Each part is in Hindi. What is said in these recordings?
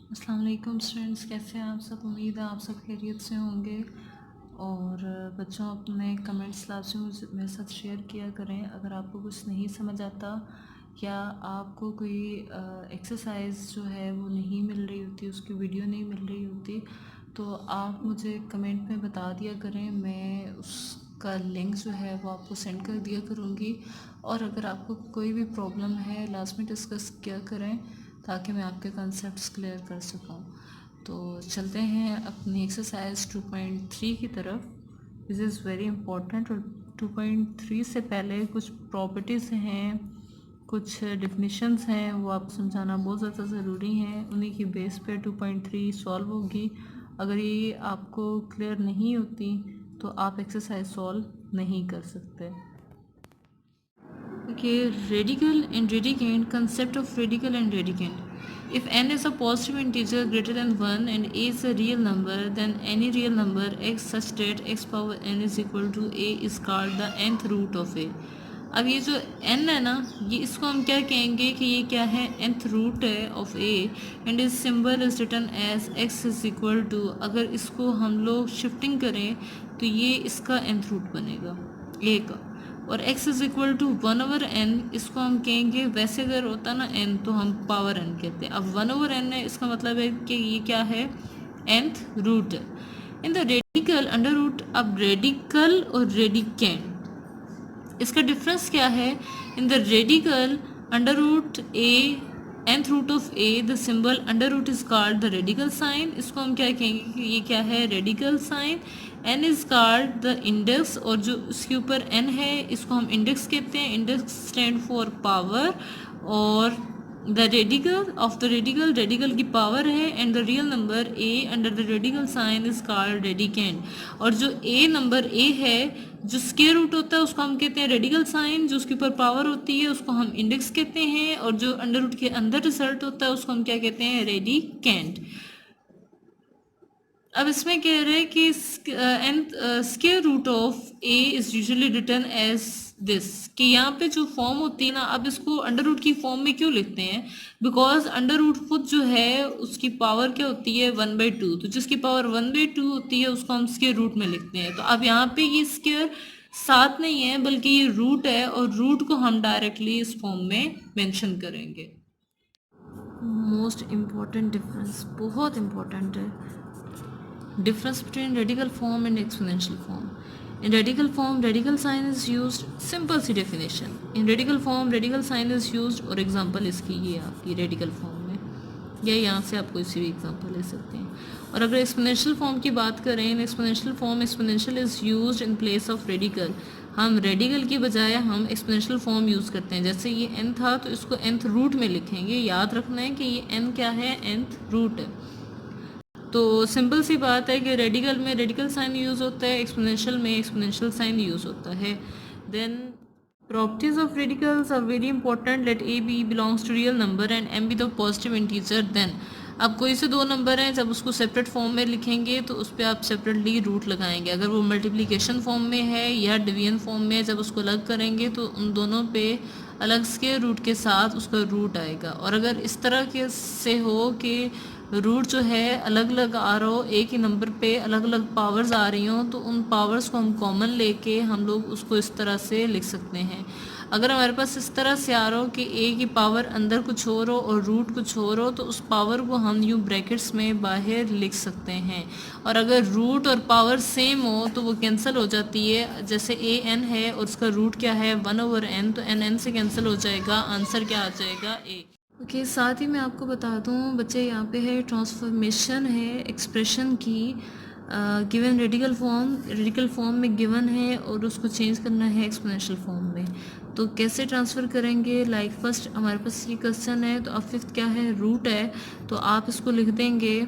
अस्सलाम वालेकुम स्टूडेंट्स, कैसे हैं आप सब। उम्मीद है आप सब खैरियत से होंगे। और बच्चों, अपने कमेंट्स लाजमी मेरे साथ शेयर किया करें। अगर आपको कुछ नहीं समझ आता या आपको कोई एक्सरसाइज जो है वो नहीं मिल रही होती, उसकी वीडियो नहीं मिल रही होती, तो आप मुझे कमेंट में बता दिया करें। मैं उसका लिंक जो है वो आपको सेंड कर दिया करूँगी। और अगर आपको कोई भी प्रॉब्लम है, लाजमी डिस्कस किया करें ताकि मैं आपके कॉन्सेप्ट्स क्लियर कर सकूं। तो चलते हैं अपनी एक्सरसाइज 2.3 की तरफ। This is very important. और 2.3 से पहले कुछ प्रॉपर्टीज़ हैं, कुछ डिफिनीशंस हैं, वो आपको समझाना बहुत ज़्यादा ज़रूरी हैं। उन्हीं की बेस पे 2.3 सॉल्व होगी। अगर ये आपको क्लियर नहीं होती तो आप एक्सरसाइज सॉल्व नहीं कर सकते। Okay, radical and radicand, concept of radical and radicand. If n is a positive integer greater than 1 and a is a real number, then any real number x such that x power n is equal to a is called the nth root of a. अब ये जो n है ना, ये इसको हम क्या कहेंगे कि ये क्या है, nth रूट है ऑफ a एंड इस symbol is written as x is equal to, अगर इसको हम लोग शिफ्टिंग करें तो ये इसका nth रूट बनेगा a का। और x is equal to 1/n, इसको हम कहेंगे, वैसे अगर होता ना n तो हम पावर n कहते हैं। अब 1/n है, इसका मतलब है कि ये क्या है, nth रूट है। In the radical under root, अब रेडिकल और रेडिकेंड, इसका डिफरेंस क्या है। In the radical under root a, nth root of a, the symbol under root is called the radical sign. इसको हम क्या कहेंगे कि ये क्या है, radical sign. n is called the index, और जो इसके ऊपर n है इसको हम इंडेक्स कहते हैं। Index stand for power. और the radical of the radical, radical की पावर है। And the real number a under the radical sign is called radicand. और जो a नंबर a है, जो स्क्वायर रूट होता है उसको हम कहते हैं रेडिकल साइन, जो उसके ऊपर पावर होती है उसको हम इंडेक्स कहते हैं, और जो अंडर रूट के अंदर रिजल्ट होता है उसको हम क्या कहते हैं, रेडिकेंड। अब इसमें कह रहे हैं कि square root of a is usually written as this, कि यहाँ पे जो फॉर्म होती है ना, अब इसको अंडर रूट की फॉर्म में क्यों लिखते हैं, बिकॉज अंडर रूट खुद जो है उसकी पावर क्या होती है, 1/2। तो जिसकी पावर 1/2 होती है उसको हम स्क्वायर रूट में लिखते हैं। तो अब यहाँ पे ये स्क्वायर साथ नहीं है बल्कि ये रूट है, और रूट को हम डायरेक्टली इस फॉर्म में मेंशन करेंगे। मोस्ट इम्पॉर्टेंट डिफरेंस, बहुत इम्पॉर्टेंट है, difference between radical form and exponential form. In radical form, radical sign is used, simple सी definition. In radical form, radical sign is used, और example इसकी ये आपकी radical form में, या यहाँ से आप कोई सी भी example ले सकते हैं। और अगर exponential form की बात करें, in exponential form, exponential is used in place of radical. हम रेडिकल की बजाय हम एक्सपोनेंशियल फॉर्म यूज़ करते हैं। जैसे ये n था तो इसको nth रूट में लिखेंगे। याद रखना है कि ये n क्या है, nth रूट है। तो सिंपल सी बात है कि रेडिकल में रेडिकल साइन यूज़ होता है, एक्सपोनेंशियल में एक्सपोनेंशियल साइन यूज़ होता है। Then properties of radicals are very important. Let a b belongs to real number and m be the positive integer. Then अब कोई से दो नंबर हैं, जब उसको सेपरेट फॉर्म में लिखेंगे तो उस पर आप सेपरेटली रूट लगाएंगे। अगर वो मल्टीप्लिकेशन फॉर्म में है या डिवीजन फॉर्म में है, जब उसको अलग करेंगे तो उन दोनों पे अलग स्क्वायर रूट के साथ उसका रूट आएगा। और अगर इस तरह के से हो कि रूट जो है अलग अलग आ रहा हो, एक ही नंबर पे अलग अलग पावर्स आ रही हों, तो उन पावर्स को हम कॉमन लेके हम लोग उसको इस तरह से लिख सकते हैं। अगर हमारे पास इस तरह से आ रहा हो कि ए की पावर अंदर कुछ और हो और रूट कुछ और हो, तो उस पावर को हम यूँ ब्रैकेट्स में बाहर लिख सकते हैं। और अगर रूट और पावर सेम हो तो वो कैंसिल हो जाती है। जैसे ए एन है और उसका रूट क्या है, 1/n, तो एन एन से कैंसिल हो जाएगा, आंसर क्या आ जाएगा, ए। ओके, साथ ही मैं आपको बता दूं बच्चे, यहाँ पे है ट्रांसफॉर्मेशन है एक्सप्रेशन की। गिवन रेडिकल फॉर्म में गिवन है और उसको चेंज करना है एक्सपोनेंशियल फॉर्म में। तो कैसे ट्रांसफ़र करेंगे, लाइक फर्स्ट हमारे पास ये क्वेश्चन है, तो अब फिफ्थ क्या है, रूट है, तो आप इसको लिख देंगे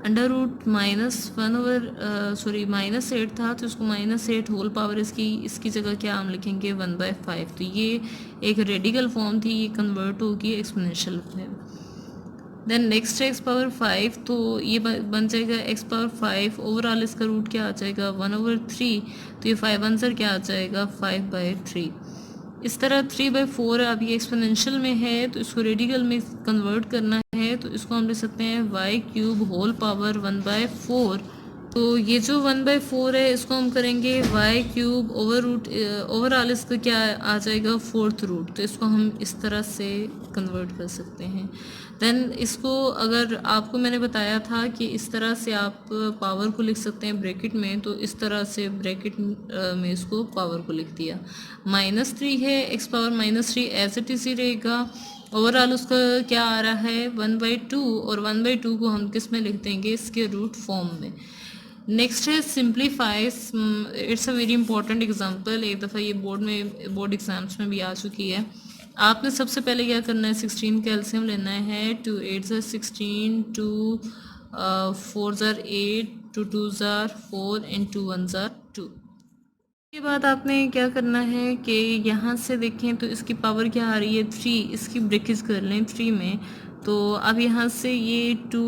अंडर रूट -8 था तो इसको -8 होल पावर, इसकी जगह क्या हम लिखेंगे, 1/5। तो ये एक रेडिकल फॉर्म थी, ये कन्वर्ट होगी एक्सपोनेंशियल में। देन नेक्स्ट है x⁻5, तो ये बन जाएगा x⁻5, ओवरऑल इसका रूट क्या आ जाएगा, 1/3। तो ये 5 आंसर क्या आ जाएगा, 5/3। इस तरह 3/4 अब ये एक्सपोनेंशियल में है तो इसको रेडिकल में कन्वर्ट करना है, तो इसको हम लिख सकते हैं y³ होल पावर 1/4। तो ये जो 1/4 है इसको हम करेंगे y³ ओवरऑल इसका क्या आ जाएगा 4th रूट, तो इसको हम इस तरह से कन्वर्ट कर सकते हैं। देन इसको अगर आपको मैंने बताया था कि इस तरह से आप पावर को लिख सकते हैं ब्रैकेट में, तो इस तरह से ब्रैकेट में इसको पावर को लिख दिया। -3 है, x⁻³ as it is he रहेगा। ओवरऑल उसका क्या आ रहा है 1/2, और 1/2 को हम किस में लिख देंगे इसके रूट फॉर्म में। नेक्स्ट है simplifies. It's a very important example, एक दफ़ा ये बोर्ड एग्जाम्स में भी आ चुकी है। आपने सबसे पहले क्या करना है 16 का एलसीएम लेना है। 2 8 ज़ार 16, 2 4 ज़ार 8, 2 2 ज़ार 4 एंड 2 1 ज़ार 2। के बाद आपने क्या करना है कि यहाँ से देखें तो इसकी पावर क्या आ रही है 3, इसकी ब्रेकेज कर लें 3 में। तो अब यहाँ से ये 2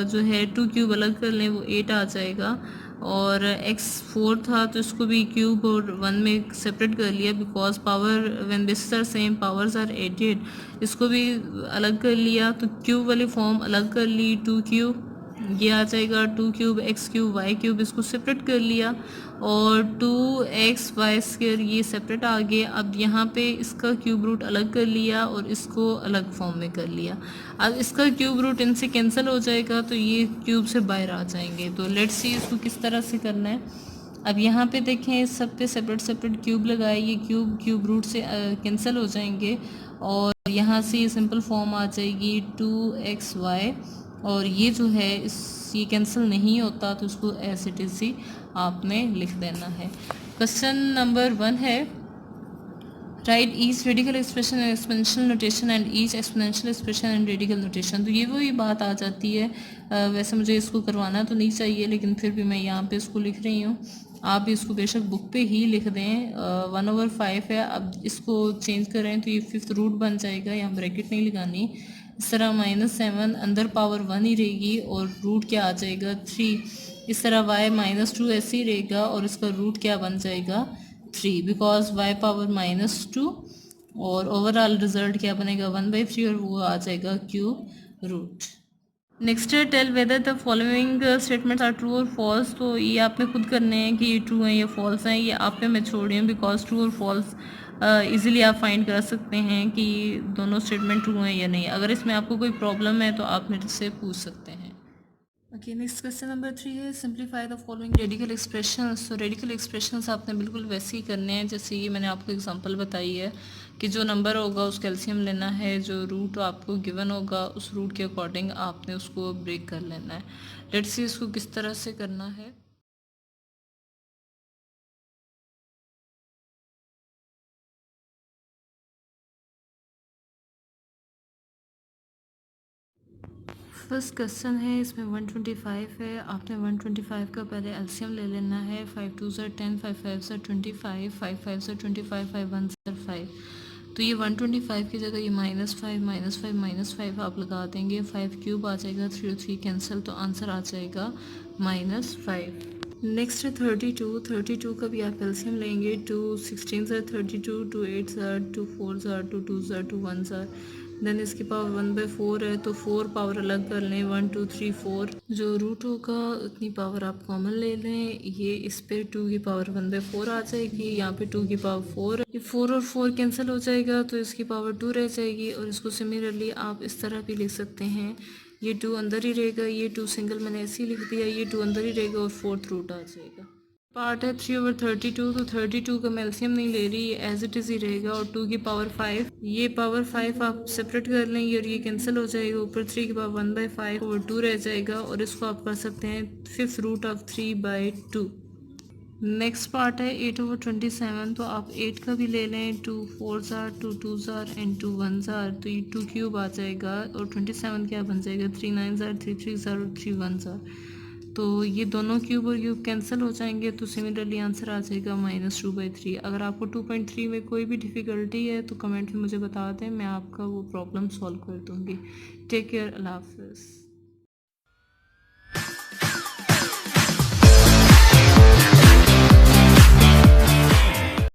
जो है 2³ अलग कर लें, वो 8 आ जाएगा। और x4 था तो इसको भी क्यूब और 1 में सेपरेट कर लिया, because power when bases are same powers are added. इसको भी अलग कर लिया, तो क्यूब वाली फॉर्म अलग कर ली, 2³ ये आ जाएगा 2³ x³ y³ इसको सेपरेट कर लिया, और 2x y² ये सेपरेट आ गए। अब यहाँ पे इसका क्यूब रूट अलग कर लिया और इसको अलग फॉर्म में कर लिया। अब इसका क्यूब रूट इनसे कैंसिल हो जाएगा, तो ये क्यूब से बाहर आ जाएंगे। तो लेट्स सी इसको किस तरह से करना है। अब यहाँ पे देखें सब पे सेपरेट सेपरेट क्यूब लगाए, ये क्यूब रूट से कैंसिल हो जाएंगे, और यहाँ से ये सिंपल फॉर्म आ जाएगी 2xy, और ये जो है ये कैंसिल नहीं होता, तो इसको एज इट इज़ ही आपने लिख देना है। क्वेश्चन नंबर 1 है right each radical expression in exponential notation and each exponential expression in radical notation. तो ये वही बात आ जाती है। वैसे मुझे इसको करवाना तो नहीं चाहिए, लेकिन फिर भी मैं यहाँ पे इसको लिख रही हूँ। आप भी इसको बेशक बुक पे ही लिख दें। 1/5 है, अब इसको चेंज करें तो ये 5th रूट बन जाएगा, यहाँ ब्रैकेट नहीं लगानी। इस तरह -7 अंदर पावर 1 ही रहेगी और रूट क्या आ जाएगा 3। इस तरह y-2 ऐसे ही रहेगा और इसका रूट क्या बन जाएगा 3, बिकॉज y पावर -2, और ओवरऑल रिजल्ट क्या बनेगा 1/3, और वो आ जाएगा क्यूब रूट। नेक्स्ट है tell whether the following statements are true और फॉल्स। तो ये आपने खुद करने हैं कि ये ट्रू हैं या फॉल्स हैं, ये आप पे मैं छोड़ रही हूँ, बिकॉज ट्रू और फॉल्स इजीली आप फाइंड कर सकते हैं कि दोनों स्टेटमेंट ट्रू हैं या नहीं। अगर इसमें आपको कोई प्रॉब्लम है तो आप मेरे से पूछ सकते हैं। ओके, नेक्स्ट क्वेश्चन नंबर 3 है simplify the following radical expressions. तो रेडिकल एक्सप्रेशंस आपने बिल्कुल वैसे ही करने हैं जैसे ये मैंने आपको एग्जांपल बताई है, कि जो नंबर होगा उसका एलसीएम लेना है, जो रूट आपको गिवन होगा उस रूट के अकॉर्डिंग आपने उसको ब्रेक कर लेना है। लेट्स सी इसको किस तरह से करना है। फर्स्ट क्वेश्चन है, इसमें 125 है। आपने 125 का पहले एलसीएम ले लेना है। 5 2 ज़ार 10, 5 5 ज़ार 25, 5 5 ज़ार 25, 5 1 ज़ार 5। तो ये 125 की जगह ये -5 आप लगा देंगे। 5³ आ जाएगा, 3 और 3 कैंसिल, तो आंसर आ जाएगा -5। नेक्स्ट है 32 का भी आप एलसीएम लेंगे। 2 16 ज़ार 32, 2 8 ज़ार 2 4 ज़ार 2 2 ज़ार 2 1 ज़ार। देन इसकी पावर 1/4 है, तो 4 पावर अलग कर लें, 1 2 3 4। जो रूट होगा उतनी पावर आप कॉमन ले लें। ये इस पे 2 की पावर 1/4 आ जाएगी, यहाँ पे 2 की पावर 4 है। ये 4 और 4 कैंसिल हो जाएगा, तो इसकी पावर 2 रह जाएगी। और इसको सिमिलरली आप इस तरह भी लिख सकते हैं, ये 2 अंदर ही रहेगा, ये 2 सिंगल मैंने ऐसे ही लिख दिया, ये 2 अंदर ही रहेगा और 4th रूट आ जाएगा। पार्ट है 3/32, तो 32 का मैं एलसीएम नहीं ले रही, ये एज इट इज़ ही रहेगा। और 2 की पावर 5, ये पावर 5 आप सेपरेट कर लेंगे और ये कैंसिल हो जाएगा। ऊपर 3 की पावर 1/5 और 2 रह जाएगा, और इसको आप कर सकते हैं 5th root of 3/2। Next part है 8/27, तो आप 8 का भी ले लें। 2 4 ज़ार 2 2 ज़ार एंड 2 1 ज़ार, तो ये 2³ आ जाएगा, और 27 क्या बन जाएगा 3 9 ज़ार 3 3 ज़ार और 3 1 ज़ार। तो ये दोनों क्यूब और क्यूब कैंसिल हो जाएंगे, तो सिमिलरली आंसर आ जाएगा -2/3। अगर आपको 2.3 में कोई भी डिफ़िकल्टी है तो कमेंट में मुझे बता दें, मैं आपका वो प्रॉब्लम सॉल्व कर दूँगी। टेक केयर, अल्लाह हाफ़िज़।